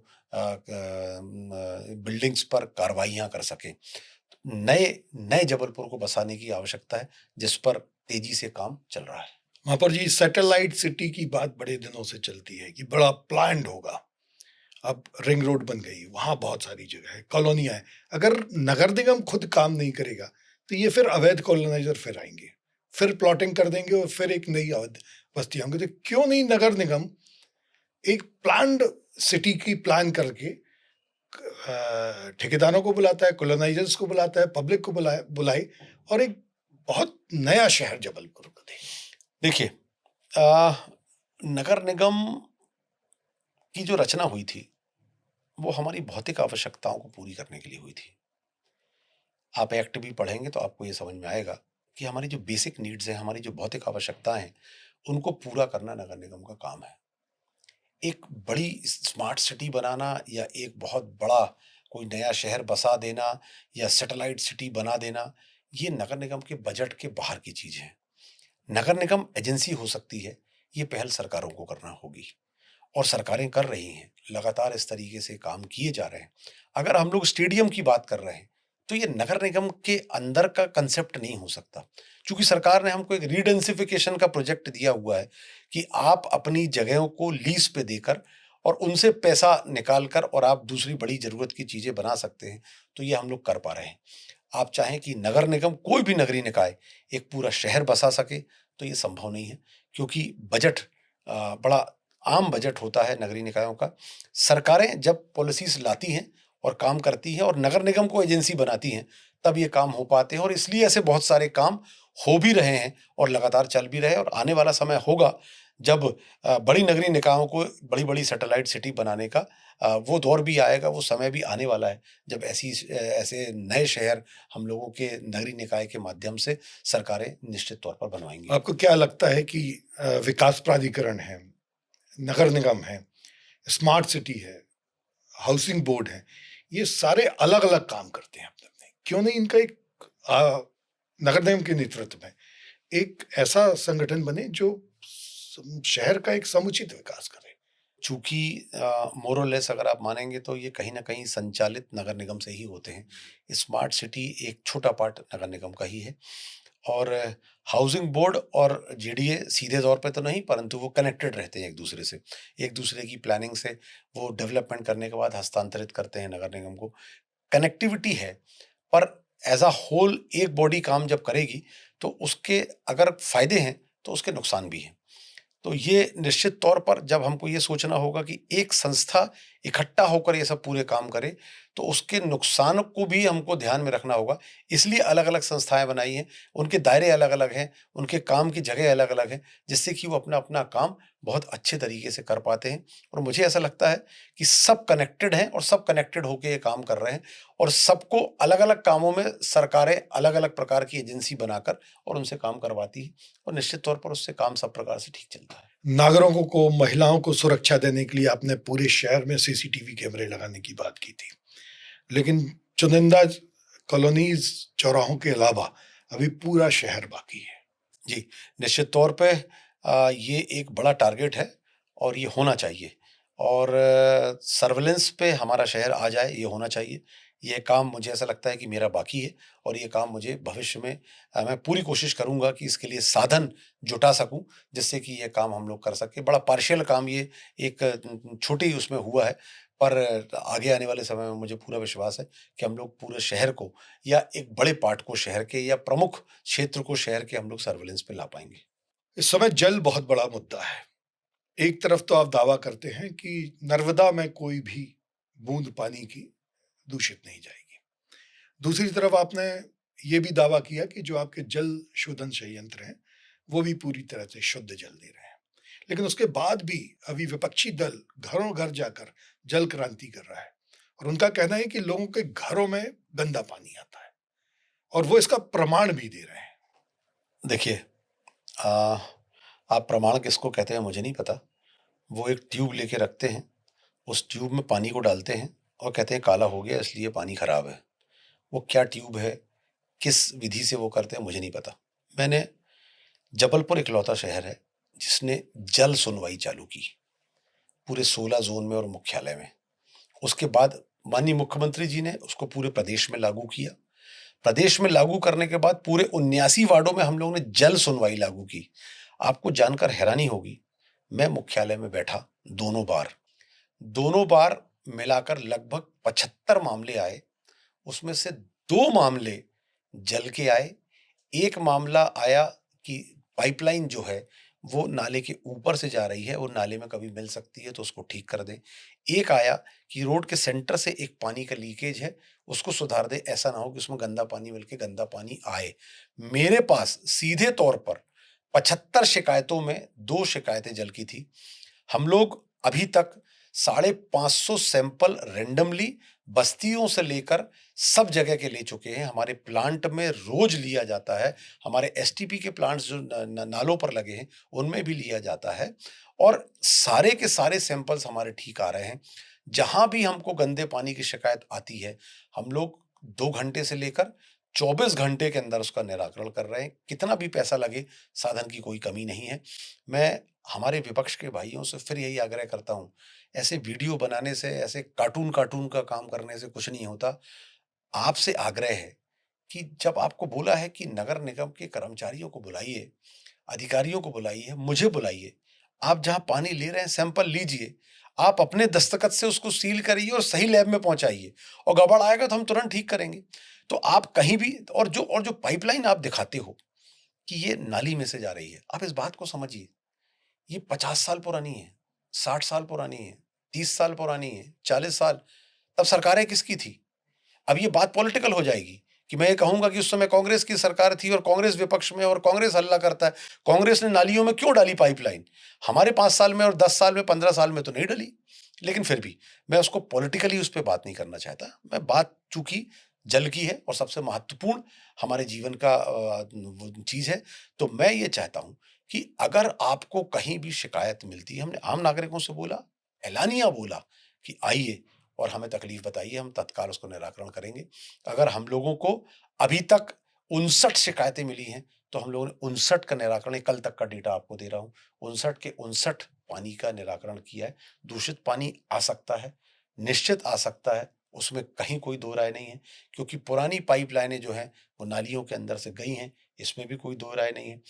बिल्डिंग्स पर कार्रवाइयाँ कर सकें। नए नए जबलपुर को बसाने की आवश्यकता है, जिस पर तेज़ी से काम चल रहा है। महापौर जी, सैटेलाइट सिटी की बात बड़े दिनों से चलती है कि बड़ा प्लान्ड होगा। अब रिंग रोड बन गई, वहाँ बहुत सारी जगह है, कॉलोनियाँ हैं। अगर नगर निगम खुद काम नहीं करेगा, तो ये फिर अवैध कॉलोनाइज़र फिर आएँगे, फिर प्लॉटिंग कर देंगे और फिर एक नई अवैध बस्तियाँ होंगी। तो क्यों नहीं नगर निगम एक प्लान्ड सिटी की प्लान करके ठेकेदारों को बुलाता है, कॉलोनाइज़र्स को बुलाता है, पब्लिक को बुलाए और एक बहुत नया शहर जबलपुर को दे। देखिए, अ, नगर निगम की जो रचना हुई थी, वो हमारी भौतिक आवश्यकताओं को पूरी करने के लिए हुई थी। आप एक्ट भी पढ़ेंगे तो आपको ये समझ में आएगा कि हमारी जो बेसिक नीड्स हैं, हमारी जो भौतिक आवश्यकताएँ हैं, उनको पूरा करना नगर निगम का काम है। एक बड़ी स्मार्ट सिटी बनाना या एक बहुत बड़ा कोई नया शहर बसा देना या सैटेलाइट सिटी बना देना, ये नगर निगम के बजट के बाहर की चीज़ है। नगर निगम एजेंसी हो सकती है, ये पहल सरकारों को करना होगी और सरकारें कर रही हैं। लगातार इस तरीके से काम किए जा रहे हैं। अगर हम लोग स्टेडियम की बात कर रहे हैं, तो ये नगर निगम के अंदर का कंसेप्ट नहीं हो सकता। चूँकि सरकार ने हमको एक रीडेंसिफिकेशन का प्रोजेक्ट दिया हुआ है कि आप अपनी जगहों को लीज़ पे देकर और उनसे पैसा निकाल कर और आप दूसरी बड़ी ज़रूरत की चीज़ें बना सकते हैं, तो ये हम लोग कर पा रहे हैं। आप चाहें कि नगर निगम कोई भी नगरीय निकाय एक पूरा शहर बसा सके, तो ये संभव नहीं है क्योंकि बजट बड़ा आम बजट होता है नगरीय निकायों का। सरकारें जब पॉलिसीज़ लाती हैं और काम करती हैं और नगर निगम को एजेंसी बनाती हैं, तब ये काम हो पाते हैं और इसलिए ऐसे बहुत सारे काम हो भी रहे हैं और लगातार चल भी रहे हैं और आने वाला समय होगा जब बड़ी नगरीय निकायों को बड़ी-बड़ी सैटेलाइट सिटी बनाने का वो दौर भी आएगा, वो समय भी आने वाला है, जब ऐसे नए शहर हम लोगों के नगरीय निकाय के माध्यम से सरकारें निश्चित तौर पर बनवाएँगी। आपको क्या लगता है कि विकास प्राधिकरण है, नगर निगम है, स्मार्ट सिटी है, हाउसिंग बोर्ड है, ये सारे अलग-अलग काम करते हैं अपने-अपने। क्यों नहीं इनका एक नगर निगम के नेतृत्व में एक ऐसा संगठन बने जो शहर का एक समुचित विकास करे? चूँकि मोर और लेस अगर आप मानेंगे तो ये कहीं न कहीं संचालित नगर निगम से ही होते हैं। स्मार्ट सिटी एक छोटा पार्ट नगर निगम का ही है और हाउसिंग बोर्ड और जीडीए सीधे तौर पे तो नहीं परंतु वो कनेक्टेड रहते हैं एक-दूसरे से। एक-दूसरे की प्लानिंग से वो डेवलपमेंट करने के बाद हस्तांतरित करते हैं नगर निगम को। कनेक्टिविटी है, पर एज़ अ होल एक बॉडी काम जब करेगी, तो उसके अगर फ़ायदे हैं, तो उसके नुकसान भी हैं। तो ये निश्चित तौर पर जब हमको ये सोचना होगा कि एक संस्था इकट्ठा होकर ये सब पूरे काम करे, तो उसके नुकसान को भी हमको ध्यान में रखना होगा। इसलिए अलग-अलग संस्थाएँ बनाई हैं, उनके दायरे अलग-अलग हैं, उनके काम की जगह अलग-अलग हैं, जिससे कि वो अपना-अपना काम बहुत अच्छे तरीके से कर पाते हैं। और मुझे ऐसा लगता है कि सब कनेक्टेड हैं और सब कनेक्टेड होके ये काम कर रहे हैं और सबको अलग-अलग कामों में सरकारें अलग-अलग प्रकार की एजेंसी बनाकर और उनसे काम करवाती हैं और निश्चित तौर पर उससे काम सब प्रकार से ठीक चलता है। नागरिकों को, महिलाओं को सुरक्षा देने के लिए आपने पूरे शहर में सीसीटीवी कैमरे लगाने की बात की थी। लेकिन चुनिंदा कॉलोनीज़, चौराहों के अलावा अभी पूरा शहर बाकी है। जी, निश्चित तौर पे ये एक बड़ा टारगेट है और ये होना चाहिए और सर्विलेंस पे हमारा शहर आ जाए, ये होना चाहिए। ये काम मुझे ऐसा लगता है कि मेरा बाकी है और ये काम मुझे भविष्य में मैं पूरी कोशिश करूँगा कि इसके लिए साधन जुटा सकूँ, जिससे कि ये काम हम लोग कर सकें। बड़ा पार्शियल काम ये एक छोटी उसमें हुआ है, पर आगे आने वाले समय में मुझे पूरा विश्वास है कि हम लोग पूरे शहर को या एक बड़े पार्ट को शहर के या प्रमुख क्षेत्र को शहर के हम लोग सर्विलेंस पे ला पाएँगे। इस समय जल बहुत बड़ा मुद्दा है। एक तरफ तो आप दावा करते हैं कि नर्मदा में कोई भी बूंद पानी की दूषित नहीं जाएगी। दूसरी तरफ आपने ये भी दावा किया कि जो आपके जल शोधन संयंत्र हैं, वो भी पूरी तरह से शुद्ध जल दे रहे हैं। लेकिन उसके बाद भी अभी विपक्षी दल घरों घर जाकर जल क्रांति कर रहा है और उनका कहना है कि लोगों के घरों में गंदा पानी आता है और वो इसका प्रमाण भी दे रहे हैं। देखिए अ, आप प्रमाण किसको कहते हैं मुझे नहीं पता। वो एक ट्यूब लेके रखते हैं, उस ट्यूब में पानी को डालते हैं और कहते हैं काला हो गया इसलिए पानी खराब है। वो क्या ट्यूब है, किस विधि से वो करते हैं मुझे नहीं पता। मैंने जबलपुर इकलौता शहर है जिसने जल सुनवाई चालू की, पूरे 16 ज़ोन में और मुख्यालय में। उसके बाद माननीय मुख्यमंत्री जी ने उसको पूरे प्रदेश में लागू किया। प्रदेश में लागू करने के बाद पूरे 79 वार्डों में हम लोगों ने जल सुनवाई लागू की। आपको जानकर हैरानी होगी, मैं मुख्यालय में बैठा दोनों बार मिलाकर लगभग 75 मामले आए, उसमें से 2 मामले जल के आए, 1 मामला आया कि पाइपलाइन जो है, वो नाले के ऊपर से जा रही है, वो नाले में कभी मिल सकती है तो उसको ठीक कर दें। एक आया कि रोड के सेंटर से एक पानी का लीकेज है, उसको सुधार दें, ऐसा ना हो कि उसमें गंदा पानी मिल के गंदा पानी आए। मेरे पास सीधे तौर पर 75 शिकायतों में 2 शिकायतें जल की थी। हम लोग अभी तक 550 सैंपल रैंडमली बस्तियों से लेकर सब जगह के ले चुके हैं, हमारे प्लांट में रोज लिया जाता है, हमारे एसटीपी के प्लांट्स जो नालों पर लगे हैं उनमें भी लिया जाता है और सारे के सारे सैंपल्स हमारे ठीक आ रहे हैं। जहां भी हमको गंदे पानी की शिकायत आती है, हम लोग 2 घंटे से लेकर 24 घंटे के अंदर उसका निराकरण कर रहे हैं। कितना भी पैसा लगे, साधन की कोई कमी नहीं है। मैं हमारे विपक्ष के भाइयों से फिर यही आग्रह करता हूं, ऐसे वीडियो बनाने से, ऐसे कार्टून कार्टून का काम करने से कुछ नहीं होता। आपसे आग्रह है कि जब आपको बोला है कि नगर निगम के कर्मचारियों को बुलाइए, अधिकारियों को बुलाइए, मुझे बुलाइए। आप जहाँ पानी ले रहे हैं सैंपल लीजिए, आप अपने दस्तखत से उसको सील करिए और सही लैब में पहुँचाइए और गड़बड़ आएगा तो हम तुरंत ठीक करेंगे। तो आप कहीं भी और जो पाइपलाइन आप दिखाते हो कि ये नाली में से जा रही है, आप इस बात को समझिए, ये 50 साल पुरानी है, 60 साल पुरानी है, 30 साल पुरानी है, 40 साल, तब सरकारें किसकी थी? अब ये बात पॉलिटिकल हो जाएगी कि मैं ये कहूंगा कि उस समय कांग्रेस की सरकार थी और कांग्रेस विपक्ष में और कांग्रेस हल्ला करता है, कांग्रेस ने नालियों में क्यों डाली पाइपलाइन? हमारे 5 साल में और 10 साल में 15 साल में तो नहीं डाली। लेकिन फिर भी मैं उसको पॉलिटिकली उस पर बात नहीं करना चाहता। मैं बात चूंकि जल की है और सबसे महत्वपूर्ण हमारे जीवन का चीज है, तो मैं ये चाहता हूं कि अगर आपको कहीं भी शिकायत मिलती है, हमने आम नागरिकों से बोला, एलानिया बोला कि आइए और हमें तकलीफ बताइए, हम तत्काल उसको निराकरण करेंगे। अगर हम लोगों को अभी तक 59 शिकायतें मिली हैं, तो हम लोगों ने 59 का निराकरण, कल तक का डेटा आपको दे रहा हूँ, 59 के 59 पानी का निराकरण किया है। दूषित पानी आ सकता है, निश्चित आ सकता है, उसमें कहीं कोई दो राय नहीं है, क्योंकि पुरानी पाइपलाइनें जो हैं वो नालियों के अंदर से गई हैं, इसमें भी कोई दो राय नहीं है।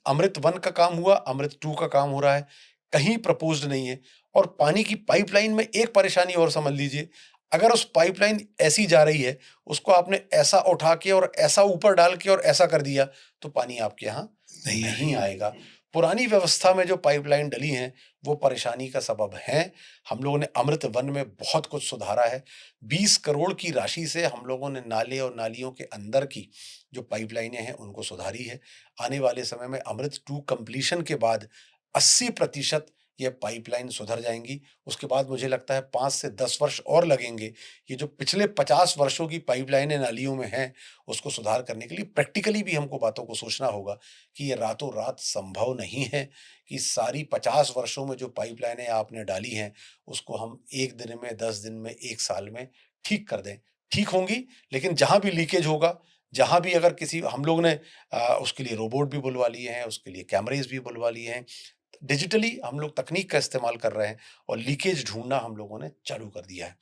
अमृत 1 का काम हुआ, अमृत 2 का काम हो रहा है, कहीं प्रपोज्ड नहीं है। और पानी की पाइपलाइन में एक परेशानी और समझ लीजिए, अगर उस पाइपलाइन ऐसी जा रही है, उसको आपने ऐसा उठा के और ऐसा ऊपर डाल के और ऐसा कर दिया, तो पानी आपके यहाँ नहीं आएगा। पुरानी व्यवस्था में जो पाइपलाइन डली हैं, वो परेशानी का सबब हैं। हम लोगों ने अमृत 1 में बहुत कुछ सुधारा है। 20 करोड़ की राशि से हम लोगों ने नाले और नालियों के अंदर की जो पाइपलाइनें हैं, उनको सुधारी है। आने वाले समय में अमृत 2 कंप्लीशन के बाद 80% ये पाइपलाइन सुधर जाएँगी। उसके बाद मुझे लगता है 5 से 10 वर्ष और लगेंगे। ये जो पिछले 50 वर्षों की पाइपलाइनें नालियों में हैं, उसको सुधार करने के लिए प्रैक्टिकली भी हमको बातों को सोचना होगा कि ये रातों-रात संभव नहीं है कि सारी 50 वर्षों में जो पाइपलाइनें आपने डाली हैं, उसको हम 1 दिन में, 10 दिन में, 1 साल में ठीक कर दें। ठीक होंगी, लेकिन जहाँ भी लीकेज होगा, जहाँ भी अगर किसी हम लोग ने उसके लिए रोबोट भी बुलवा लिए हैं, उसके लिए कैमरेज़ भी बुलवा लिए हैं। डिजिटली हम लोग तकनीक का इस्तेमाल कर रहे हैं और लीकेज ढूंढना हम लोगों ने चालू कर दिया है।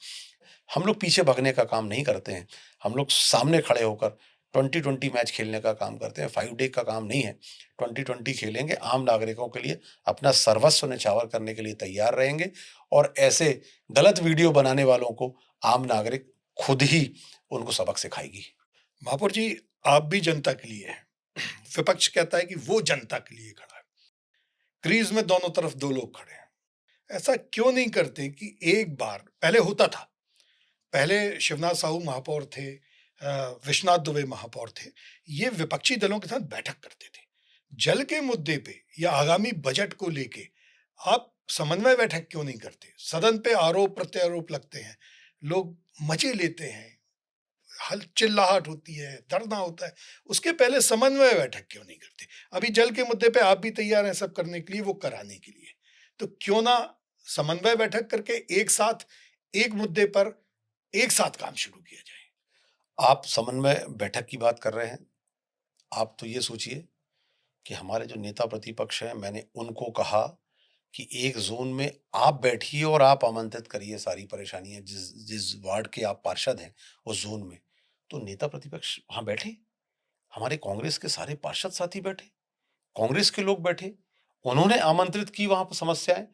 हम लोग पीछे भगने का काम नहीं करते हैं, हम लोग सामने खड़े होकर 20-20 मैच खेलने का काम करते हैं, 5 डे का काम नहीं है। 20-20 खेलेंगे, आम नागरिकों के लिए अपना सर्वस्व न्यौछावर करने के लिए तैयार रहेंगे और ऐसे गलत वीडियो बनाने वालों को आम नागरिक खुद ही उनको सबक सिखाएगी। महापौर जी, आप भी जनता के लिए हैं। विपक्ष कहता है कि वो जनता के लिए खड़ा है। क्रीज में दोनों तरफ दो लोग खड़े हैं। ऐसा क्यों नहीं करते कि एक बार पहले होता था, पहले शिवनाथ साहू महापौर थे, विश्वनाथ दुबे महापौर थे, ये विपक्षी दलों के साथ बैठक करते थे जल के मुद्दे पे या आगामी बजट को लेके। आप समन्वय बैठक क्यों नहीं करते? सदन पे आरोप प्रत्यारोप लगते हैं, लोग मजे लेते हैं, हल चिल्लाहट होती है, धरना होता है, उसके पहले समन्वय बैठक क्यों नहीं करते? अभी जल के मुद्दे पे आप भी तैयार हैं सब करने के लिए, वो कराने के लिए, तो क्यों ना समन्वय बैठक करके एक साथ एक मुद्दे पर एक साथ काम शुरू किया जाए। आप समन्वय बैठक की बात कर रहे हैं, आप तो ये सोचिए कि हमारे जो नेता प्रतिपक्ष हैं, मैंने उनको कहा कि एक ज़ोन में आप बैठिए और आप आमंत्रित करिए सारी परेशानियाँ, जिस जिस वार्ड के आप पार्षद हैं, उस ज़ोन में। तो नेता प्रतिपक्ष वहाँ बैठे, हमारे कांग्रेस के सारे पार्षद साथी बैठे, कांग्रेस के लोग बैठे, उन्होंने आमंत्रित की वहाँ पर समस्याएँ।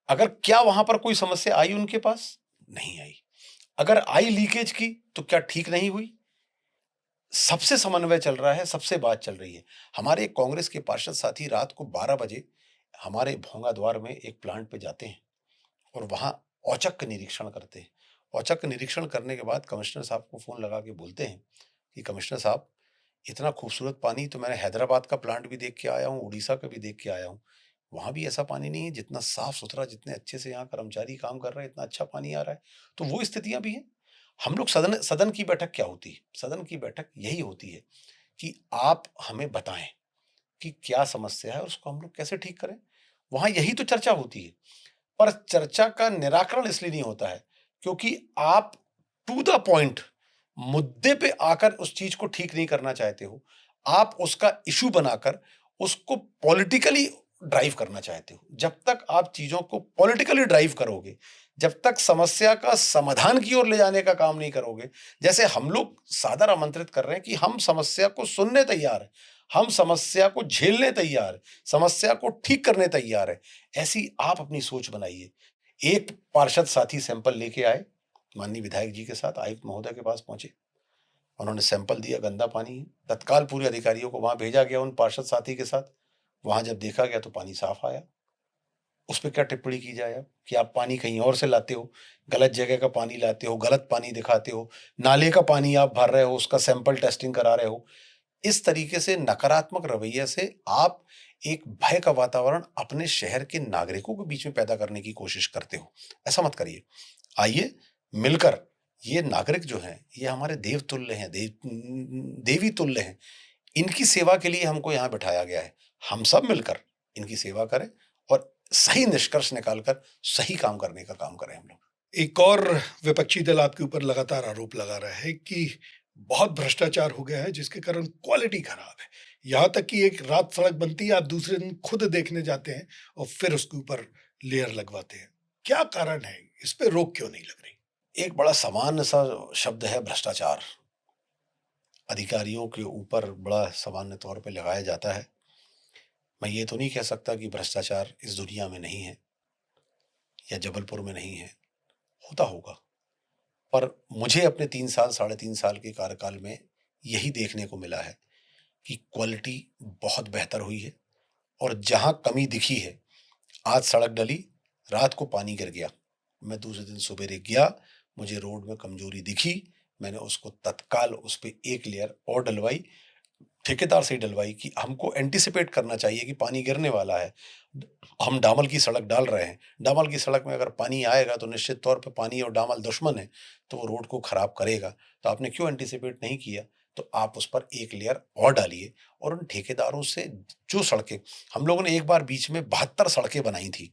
अगर क्या वहाँ पर कोई समस्या आई उनके पास? नहीं आई। अगर आई लीकेज की, तो क्या ठीक नहीं हुई? सबसे समन्वय चल रहा है, सबसे बात चल रही है। हमारे कांग्रेस के पार्षद साथी रात को 12 बजे हमारे भोंगा द्वार में एक प्लांट पे जाते हैं और वहाँ औचक निरीक्षण करते हैं। औचक निरीक्षण करने के बाद कमिश्नर साहब को फ़ोन लगा के बोलते हैं कि कमिश्नर साहब, इतना खूबसूरत पानी तो मैंने हैदराबाद का प्लांट भी देख के आया हूँ, उड़ीसा का भी देख के आया हूँ। वहाँ भी ऐसा पानी नहीं है, जितना साफ-सुथरा, जितने अच्छे से यहाँ कर्मचारी काम कर रहे हैं, इतना अच्छा पानी आ रहा है। तो वो स्थितियाँ भी हैं। हम लोग सदन सदन की बैठक क्या होती है? सदन की बैठक यही होती है कि आप हमें बताएँ कि क्या समस्या है और उसको हम लोग कैसे ठीक करें? वहाँ यही तो चर्चा होती है। पर चर्चा का निराकरण इसलिए नहीं होता है क्योंकि आप टू द पॉइंट मुद्दे पे आकर उस चीज को ठीक नहीं करना चाहते हो। आप उसका इशू बनाकर उसको पॉलिटिकली ड्राइव करना चाहते हो। जब तक आप चीजों को पॉलिटिकली ड्राइव करोगे, जब तक समस्या का समाधान की ओर ले जाने का काम नहीं करोगे, जैसे हम लोग सादर आमंत्रित कर रहे हैं कि हम समस्या को सुनने तैयार हैं, हम समस्या को झेलने तैयार हैं, समस्या को ठीक करने तैयार हैं। ऐसी आप अपनी सोच बनाइए। एक पार्षद साथी सैंपल लेके आए, माननीय विधायक जी के साथ आयुक्त महोदय के पास पहुंचे। उन्होंने सैंपल दिया, गंदा पानी है। तत्काल पूरे अधिकारियों को वहां भेजा गया उन पार्षद साथी के साथ। वहां जब देखा गया तो पानी साफ आया। उस पे क्या टिप्पणी की जाए अब कि आप पानी कहीं और से लाते हो, गलत जगह का पानी लाते हो, गलत पानी दिखाते हो, नाले का पानी आप भर रहे हो, उसका सैंपल टेस्टिंग करा रहे हो। इस तरीके से नकारात्मक रवैये से आप एक भय का वातावरण अपने शहर के नागरिकों के बीच में पैदा करने की कोशिश करते हो। ऐसा मत करिए। आइए मिलकर, ये नागरिक जो हैं, ये हमारे देवतुल्य हैं, देवी तुल्य हैं। इनकी सेवा के लिए हमको यहाँ बिठाया गया है। हम सब मिलकर इनकी सेवा करें और सही निष्कर्ष निकालकर सही काम करने का काम करें हम लोग। एक और विपक्षी दल आपके ऊपर लगातार आरोप लगा रहा है कि बहुत भ्रष्टाचार हो गया है जिसके कारण क्वालिटी खराब है। यहाँ तक कि एक रात सड़क बनती है, आप दूसरे दिन खुद देखने जाते हैं और फिर उसके ऊपर लेयर लगवाते हैं। क्या कारण है? इस पे रोक क्यों नहीं लग रही? एक बड़ा सामान्य सा शब्द है भ्रष्टाचार। अधिकारियों के ऊपर बड़ा सामान्य तौर पे लगाया जाता है। मैं ये तो नहीं कह सकता कि भ्रष्टाचार इस दुनिया में नहीं है या जबलपुर में नहीं है, होता होगा। पर मुझे अपने 3 साल, साढ़े 3 साल के कार्यकाल में यही देखने को मिला है कि क्वालिटी बहुत बेहतर हुई है और जहाँ कमी दिखी है, आज सड़क डली, रात को पानी गिर गया। मैं दूसरे दिन सवेरे गया, मुझे रोड में कमजोरी दिखी, मैंने उसको तत्काल उस पे एक लेयर और डलवाई, ठेकेदार से ही डलवाई कि हमको एंटीसिपेट करना चाहिए कि पानी गिरने वाला है। हम डामल की सड़क डाल रहे हैं, डामल की सड़क में अगर पानी आएगा तो निश्चित तौर पे पानी और डामल दुश्मन है, तो वो रोड को खराब करेगा। तो आपने क्यों एंटीसिपेट नहीं किया? तो आप उस पर एक लेयर और डालिए और उन ठेकेदारों से जो सड़कें, हम लोगों ने एक बार बीच में 72 सड़कें बनाई थी।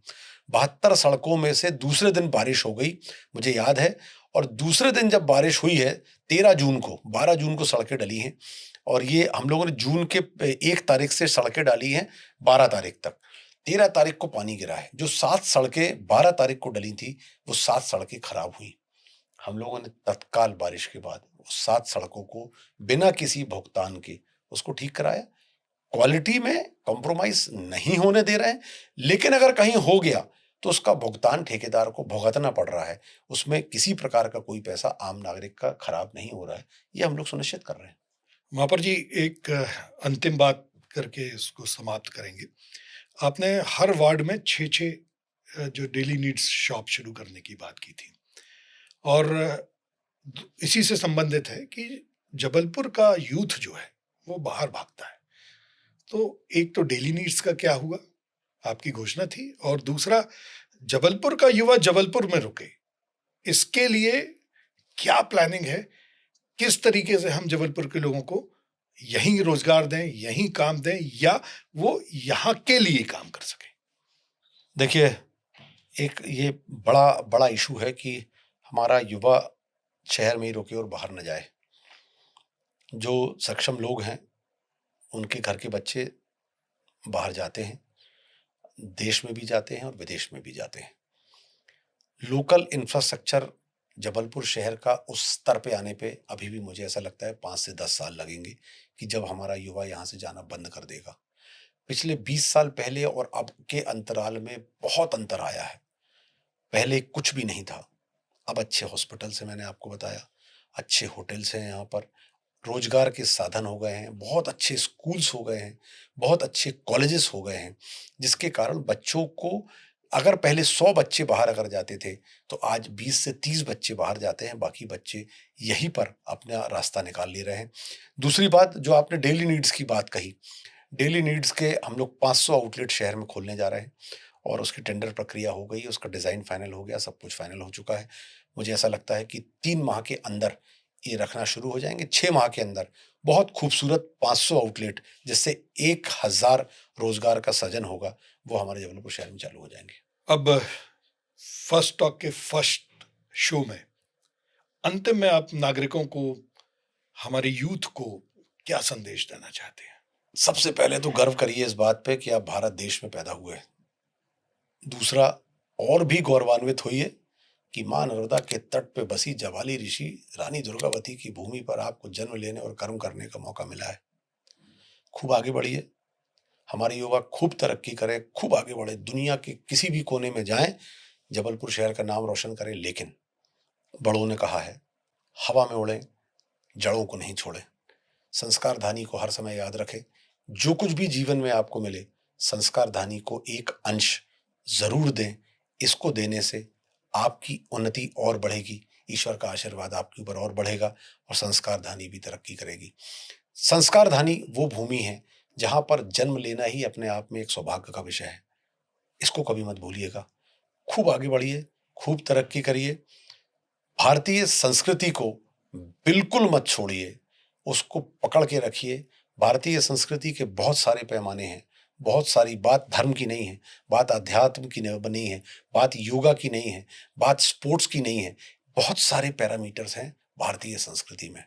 72 सड़कों में से दूसरे दिन बारिश हो गई, मुझे याद है। और दूसरे दिन जब बारिश हुई है 13 जून को, 12 जून को सड़कें डली हैं और ये हम लोगों ने जून के 1 तारीख से सड़कें डाली हैं 12 तारीख तक। 13 तारीख को पानी गिरा है। जो 7 सड़कें 12 तारीख को डली थी, वो 7 सड़कें खराब हुई। हम लोगों ने तत्काल बारिश के बाद वो 7 सड़कों को बिना किसी भुगतान के उसको ठीक कराया। क्वालिटी में कॉम्प्रोमाइज़ नहीं होने दे रहे हैं, लेकिन अगर कहीं हो गया, तो उसका भुगतान ठेकेदार को भुगतना पड़ रहा है। उसमें किसी प्रकार का कोई पैसा आम नागरिक का खराब नहीं हो रहा है। ये हम लोग सुनिश्चित कर रहे हैं। महापर जी, एक अंतिम बात करके इसको समाप्त करेंगे। आपने हर वार्ड में 6-6 जो डेली नीड्स शॉप शुरू करने की बात की थी और इसी से संबंधित है कि जबलपुर का यूथ जो है वो बाहर भागता है। तो एक तो डेली नीड्स का क्या हुआ? आपकी घोषणा थी, और दूसरा जबलपुर का युवा जबलपुर में रुके, इसके लिए क्या प्लानिंग है? किस तरीके से हम जबलपुर के लोगों को यहीं रोजगार दें, यहीं काम दें, या वो यहाँ के लिए काम कर सकें? देखिए, एक ये बड़ा बड़ा इशू है कि हमारा युवा शहर में ही रुके और बाहर न जाए। जो सक्षम लोग हैं, उनके घर के बच्चे बाहर जाते हैं, देश में भी जाते हैं और विदेश में भी जाते हैं। लोकल इंफ्रास्ट्रक्चर जबलपुर शहर का उस स्तर पे आने पे अभी भी मुझे ऐसा लगता है 5 से 10 साल लगेंगे कि जब हमारा युवा यहाँ से जाना बंद कर देगा। पिछले 20 साल पहले और अब के अंतराल में बहुत अंतर आया है। पहले कुछ भी नहीं था, अब अच्छे हॉस्पिटल्स हैं, मैंने आपको बताया, अच्छे होटल्स हैं यहाँ पर, रोजगार के साधन हो गए हैं, बहुत अच्छे स्कूल्स हो गए हैं, बहुत अच्छे कॉलेजेस हो गए हैं, जिसके कारण बच्चों को, अगर पहले 100 बच्चे बाहर अगर जाते थे, तो आज 20 से 30 बच्चे बाहर जाते हैं, बाकी बच्चे यहीं पर अपना रास्ता निकाल ले रहे हैं। दूसरी बात, जो आपने डेली नीड्स की बात कही, डेली नीड्स के हम लोग 500 आउटलेट शहर में खोलने जा रहे हैं और उसकी टेंडर प्रक्रिया हो गई, उसका डिज़ाइन फाइनल हो गया, सब कुछ फाइनल हो चुका है। मुझे ऐसा लगता है कि 3 माह के अंदर ये रखना शुरू हो जाएँगे, 6 माह के अंदर बहुत खूबसूरत 500 आउटलेट जिससे 1000 रोज़गार का सृजन होगा, वो हमारे जबलपुर शहर में चालू हो जाएँगे। अब फर्स्ट टॉक के फर्स्ट शो में अंतिम में आप नागरिकों को, हमारे यूथ को क्या संदेश देना चाहते हैं? सबसे पहले तो गर्व करिए इस बात पे कि आप भारत देश में पैदा हुए। दूसरा, और भी गौरवान्वित होइए कि माँ नर्मदा के तट पे बसी जवाली ऋषि रानी दुर्गावती की भूमि पर आपको जन्म लेने और कर्म करने का मौका मिला है। खूब आगे बढ़िए, हमारे युवा खूब तरक्की करें, खूब आगे बढ़े, दुनिया के किसी भी कोने में जाएँ, जबलपुर शहर का नाम रोशन करें। लेकिन बड़ों ने कहा है, हवा में उड़ें, जड़ों को नहीं छोड़ें। संस्कारधानी को हर समय याद रखें। जो कुछ भी जीवन में आपको मिले, संस्कारधानी को एक अंश ज़रूर दें। इसको देने से आपकी उन्नति और बढ़ेगी, ईश्वर का आशीर्वाद आपके ऊपर और बढ़ेगा और संस्कारधानी भी तरक्की करेगी। संस्कारधानी वो भूमि है, जहाँ पर जन्म लेना ही अपने आप में एक सौभाग्य का विषय है। इसको कभी मत भूलिएगा। खूब आगे बढ़िए, खूब तरक्की करिए। भारतीय संस्कृति को बिल्कुल मत छोड़िए, उसको पकड़ के रखिए। भारतीय संस्कृति के बहुत सारे पैमाने हैं, बहुत सारी बात धर्म की नहीं है, बात अध्यात्म की नहीं है, बात योगा की नहीं है, बात स्पोर्ट्स की नहीं है। बहुत सारे पैरामीटर्स हैं भारतीय संस्कृति में।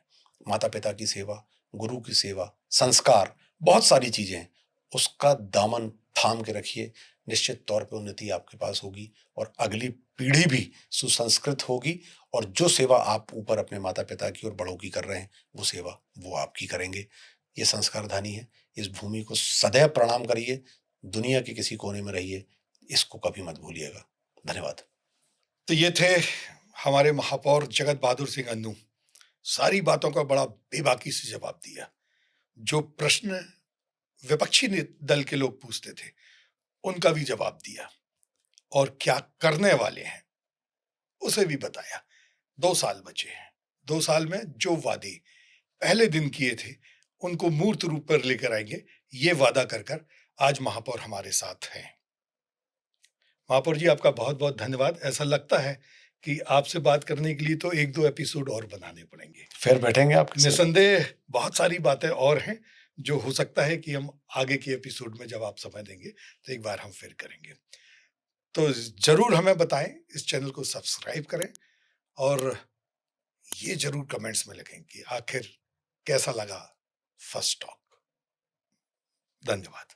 माता-पिता की सेवा, गुरु की सेवा, संस्कार, बहुत सारी चीज़ें हैं। उसका दामन थाम के रखिए, निश्चित तौर पे उन्नति आपके पास होगी और अगली पीढ़ी भी सुसंस्कृत होगी और जो सेवा आप ऊपर अपने माता-पिता की और बड़ों की कर रहे हैं, वो सेवा वो आपकी करेंगे। ये संस्कारधानी है। इस भूमि को सदैव प्रणाम करिए। दुनिया के किसी कोने में रहिए, इसको कभी मत भूलिएगा। धन्यवाद। तो ये थे हमारे महापौर जगत बहादुर सिंह अन्नू। सारी बातों का बड़ा बेबाकी से जवाब दिया। जो प्रश्न विपक्षी दल के लोग पूछते थे, उनका भी जवाब दिया और क्या करने वाले हैं उसे भी बताया। 2 साल बचे हैं। 2 साल में जो वादे पहले दिन किए थे, उनको मूर्त रूप पर लेकर आएंगे, ये वादा कर कर आज महापौर हमारे साथ हैं। महापौर जी, आपका बहुत बहुत धन्यवाद। ऐसा लगता है कि आपसे बात करने के लिए तो 1-2 एपिसोड और बनाने पड़ेंगे। फिर बैठेंगे आपके साथ। निसंदेह बहुत सारी बातें और हैं, जो हो सकता है कि हम आगे के एपिसोड में जब आप समय देंगे, तो एक बार हम फिर करेंगे। तो ज़रूर हमें बताएँ, इस चैनल को सब्सक्राइब करें और ये ज़रूर कमेंट्स में लिखें कि आखिर कैसा लगा फर्स्ट टॉक। धन्यवाद।